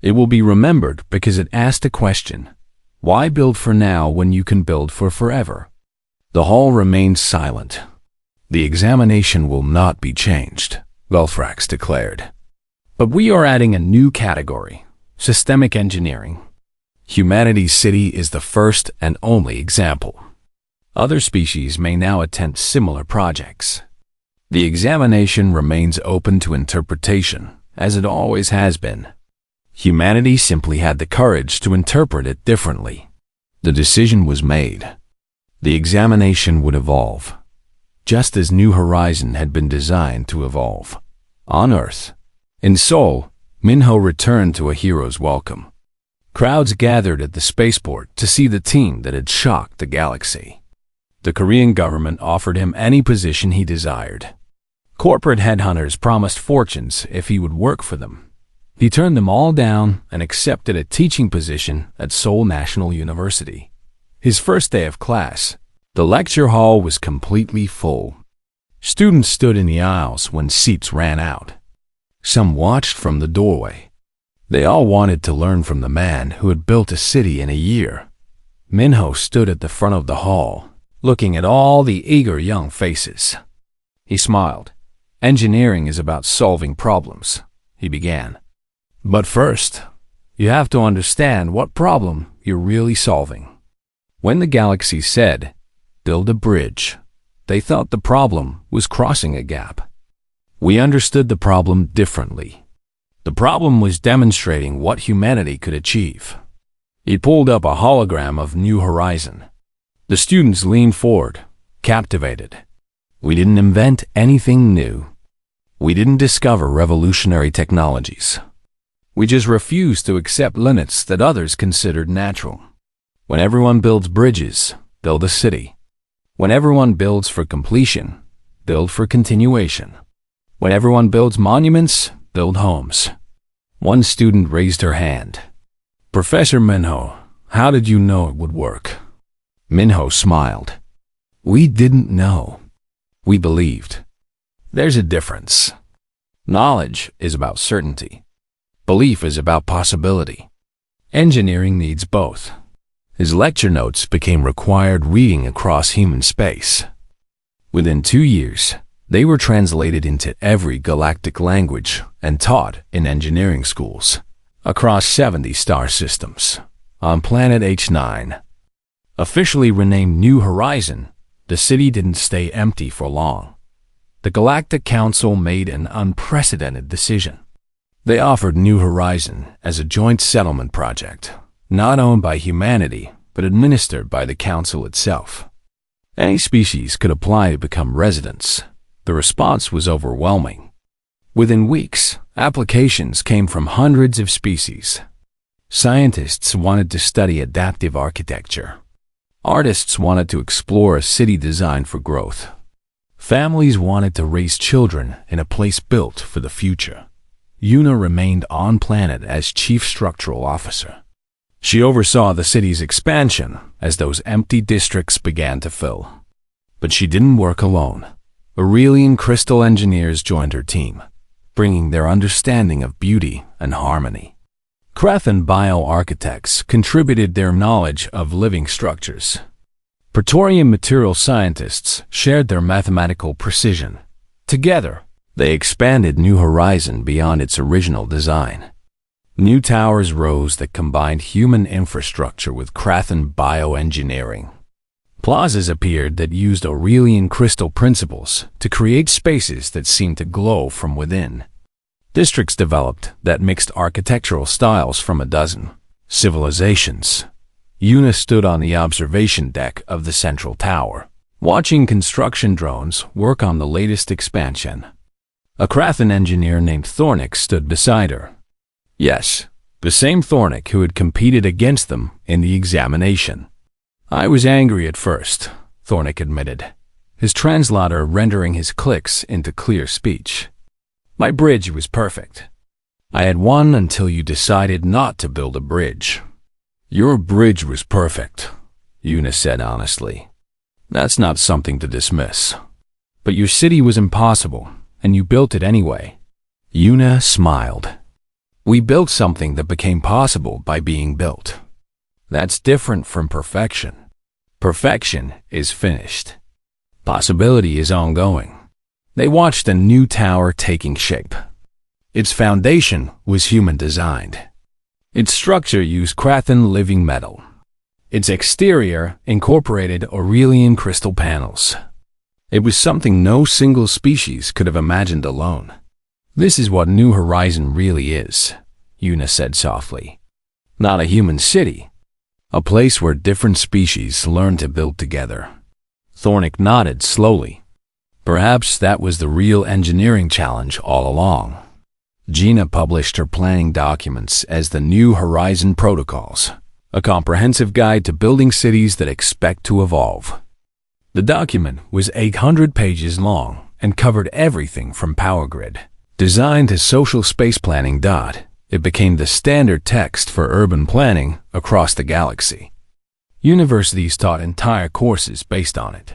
It will be remembered because it asked a question: why build for now when you can build for forever? The hall remained silent. The examination will not be changed, Velfrax declared. But we are adding a new category: systemic engineering. Humanity's city is the first and only example. Other species may now attempt similar projects. The examination remains open to interpretation, as it always has been. Humanity simply had the courage to interpret it differently. The decision was made. The examination would evolve, just as New Horizon had been designed to evolve. On Earth, in Seoul, Minho returned to a hero's welcome. Crowds gathered at the spaceport to see the team that had shocked the galaxy. The Korean government offered him any position he desired. Corporate headhunters promised fortunes if he would work for them. He turned them all down and accepted a teaching position at Seoul National University. His first day of class, the lecture hall was completely full. Students stood in the aisles when seats ran out. Some watched from the doorway. They all wanted to learn from the man who had built a city in a year. Minho stood at the front of the hall, looking at all the eager young faces. He smiled. Engineering is about solving problems, he began. But first, you have to understand what problem you're really solving. When the galaxy said, build a bridge, they thought the problem was crossing a gap. We understood the problem differently. The problem was demonstrating what humanity could achieve. He pulled up a hologram of New Horizon. The students leaned forward, captivated. We didn't invent anything new. We didn't discover revolutionary technologies. We just refused to accept limits that others considered natural. When everyone builds bridges, build a city. When everyone builds for completion, build for continuation. When everyone builds monuments, build homes. One student raised her hand. Professor Minho, how did you know it would work? Minho smiled. We didn't know. We believed. There's a difference. Knowledge is about certainty. Belief is about possibility. Engineering needs both. His lecture notes became required reading across human space. Within 2 years, they were translated into every galactic language and taught in engineering schools across 70 star systems on planet H9. Officially renamed New Horizon, the city didn't stay empty for long. The Galactic Council made an unprecedented decision. They offered New Horizon as a joint settlement project, not owned by humanity, but administered by the Council itself. Any species could apply to become residents. The response was overwhelming. Within weeks, applications came from hundreds of species. Scientists wanted to study adaptive architecture. Artists wanted to explore a city designed for growth. Families wanted to raise children in a place built for the future. Yuna remained on planet as chief structural officer. She oversaw the city's expansion as those empty districts began to fill. But she didn't work alone. Aurelian crystal engineers joined her team, bringing their understanding of beauty and harmony. Krathan bioarchitects contributed their knowledge of living structures. Praetorian material scientists shared their mathematical precision. Together, they expanded New Horizon beyond its original design. New towers rose that combined human infrastructure with Krathan bioengineering. Plazas appeared that used Aurelian crystal principles to create spaces that seemed to glow from within. Districts developed that mixed architectural styles from a dozen civilizations. Yuna stood on the observation deck of the central tower, watching construction drones work on the latest expansion. A Krathan engineer named Thornick stood beside her. Yes, the same Thornick who had competed against them in the examination. I was angry at first, Thornick admitted, his translator rendering his clicks into clear speech. My bridge was perfect. I had won until you decided not to build a bridge. Your bridge was perfect, Yuna said honestly. That's not something to dismiss. But your city was impossible, and you built it anyway. Yuna smiled. We built something that became possible by being built. That's different from perfection. Perfection is finished. Possibility is ongoing. They watched a new tower taking shape. Its foundation was human-designed. Its structure used Krathan living metal. Its exterior incorporated Aurelian crystal panels. It was something no single species could have imagined alone. This is what New Horizon really is, Yuna said softly. Not a human city. A place where different species learn to build together. Thornick nodded slowly. Perhaps that was the real engineering challenge all along. Gina published her planning documents as the New Horizon Protocols, a comprehensive guide to building cities that expect to evolve. The document was 800 pages long and covered everything from power grid design to social space planning. It became the standard text for urban planning across the galaxy. Universities taught entire courses based on it.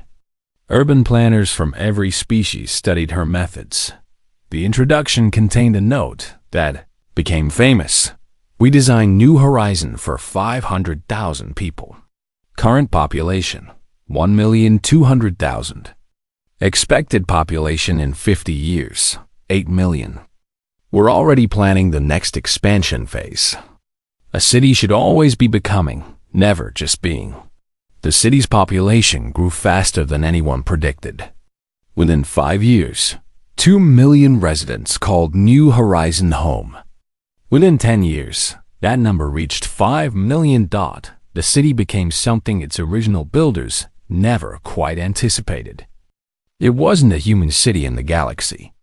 Urban planners from every species studied her methods. The introduction contained a note that became famous. We designed New Horizon for 500,000 people. Current population, 1,200,000. Expected population in 50 years, 8 million. We're already planning the next expansion phase. A city should always be becoming, never just being. The city's population grew faster than anyone predicted. Within 5 years, 2 million residents called New Horizon home. Within 10 years, that number reached 5 million. The city became something its original builders never quite anticipated. It wasn't a human city in the galaxy.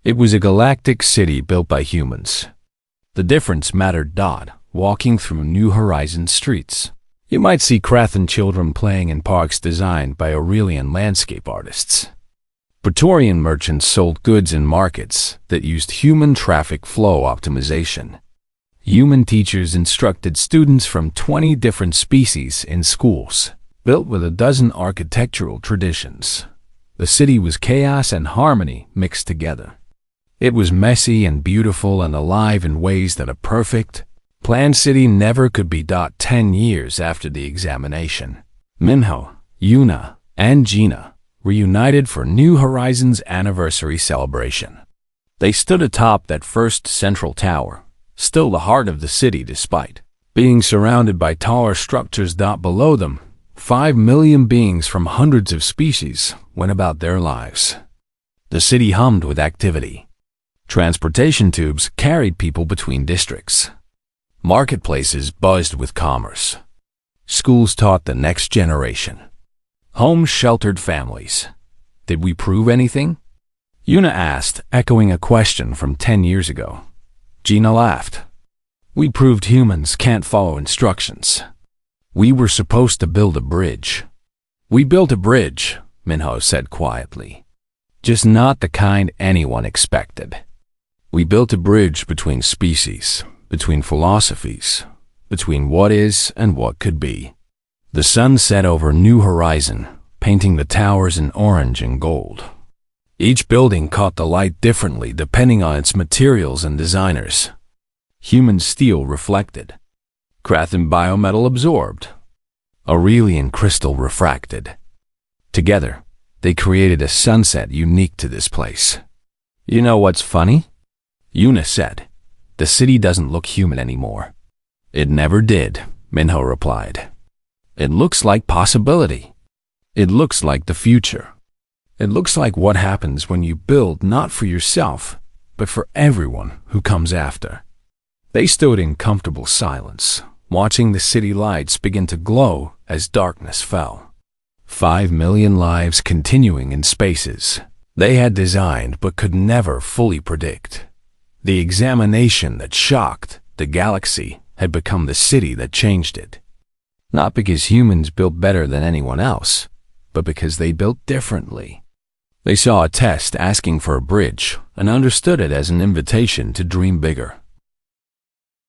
It was a galactic city built by humans. The difference mattered. Walking through New Horizon streets, you might see Krathan children playing in parks designed by Aurelian landscape artists. Praetorian merchants sold goods in markets that used human traffic flow optimization. Human teachers instructed students from 20 different species in schools, built with a dozen architectural traditions. The city was chaos and harmony mixed together. It was messy and beautiful and alive in ways that a perfect, planned city never could be. 10 years after the examination, Minho, Yuna, and Gina reunited for New Horizons' anniversary celebration. They stood atop that first central tower, still the heart of the city despite being surrounded by taller structures. Below them, 5 million beings from hundreds of species went about their lives. The city hummed with activity. Transportation tubes carried people between districts. Marketplaces buzzed with commerce. Schools taught the next generation. Homes sheltered families. Did we prove anything? Yuna asked, echoing a question from 10 years ago. Gina laughed. We proved humans can't follow instructions. We were supposed to build a bridge. We built a bridge, Minho said quietly. Just not the kind anyone expected. We built a bridge between species, between philosophies, between what is and what could be. The sun set over New Horizon, painting the towers in orange and gold. Each building caught the light differently depending on its materials and designers. Human steel reflected. Krathan biometal absorbed. Aurelian crystal refracted. Together, they created a sunset unique to this place. You know what's funny? Yuna said. The city doesn't look human anymore. It never did, Minho replied. It looks like possibility. It looks like the future. It looks like what happens when you build not for yourself, but for everyone who comes after. They stood in comfortable silence, watching the city lights begin to glow as darkness fell. 5 million lives continuing in spaces they had designed but could never fully predict. The examination that shocked the galaxy had become the city that changed it. Not because humans built better than anyone else, but because they built differently. They saw a test asking for a bridge and understood it as an invitation to dream bigger.